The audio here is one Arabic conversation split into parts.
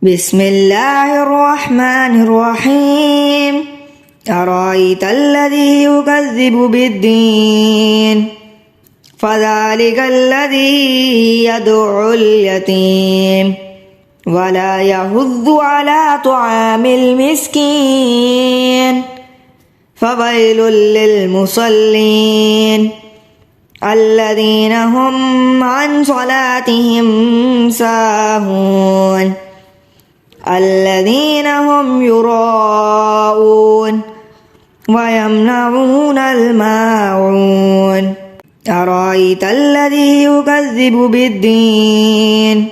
بسم الله الرحمن الرحيم. أرأيت الذي يكذب بالدين فذلك الذي يدعو اليتيم ولا يحض على طعام المسكين فويل للمصلين الذين هم عن صلاتهم ساهون الذين هم يراءون ويمنعون الماعون. أرأيت الذي يكذب بالدين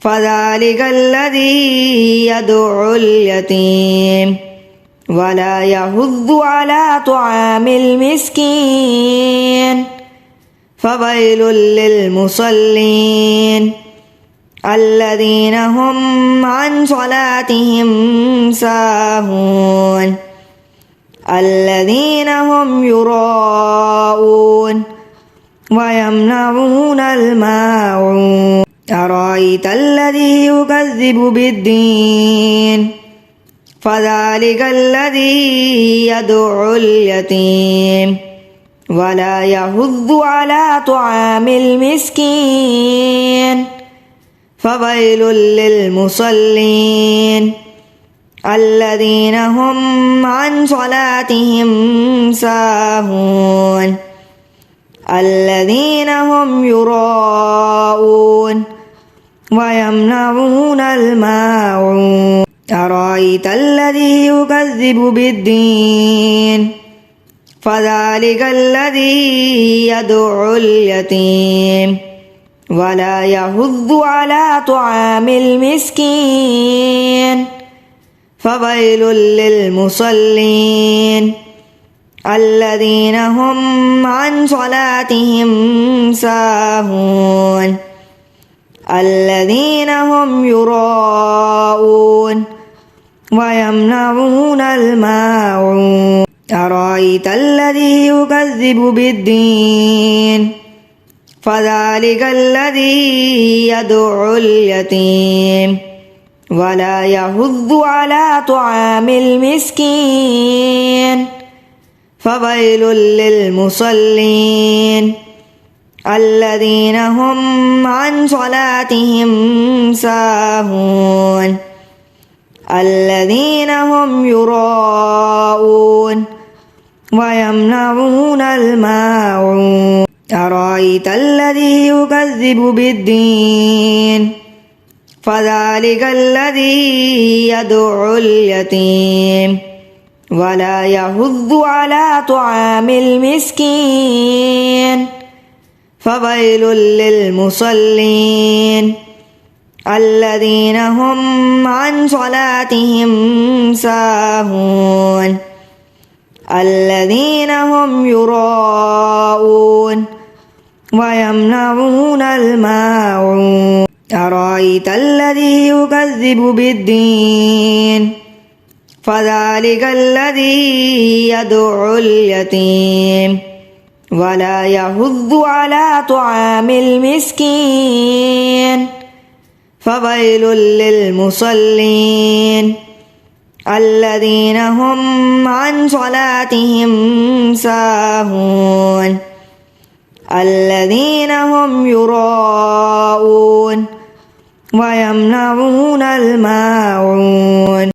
فذلك الذي يدعو اليتيم ولا يحض على طعام المسكين فويل للمصلين الذين هم عن صلاتهم ساهون الذين هم يراءون ويمنعون الماعون. أرأيت الذي يكذب بالدين فذلك الذي يدعو اليتيم ولا يحض على طعام المسكين فويل للمصلين الذين هم عن صلاتهم ساهون الذين هم يراءون ويمنعون الماعون. أرأيت الذي يكذب بالدين فذلك الذي يدعو اليتيم ولا يحض على طعام المسكين فويل للمصلين الذين هم عن صلاتهم ساهون الذين هم يراءون ويمنعون الماعون. أرأيت الذي يكذب بالدين فذلك الذي يدعو اليتيم ولا يحض على طعام المسكين فويل للمصلين الذين هم عن صلاتهم ساهون الذين هم يراءون ويمنعون الماعون. أرأيت الذي يكذب بالدين فذلك الذي يدعو اليتيم ولا يحض على طعام المسكين فويل للمصلين الذين هم عن صلاتهم ساهون الذين هم يراءون ويمنعون الماعون. أرأيت الذي يكذب بالدين فذلك الذي يدعو اليتيم ولا يحض على طعام المسكين فويل للمصلين الذين هم عن صلاتهم ساهون الذين هم يراءون ويمنعون الماعون.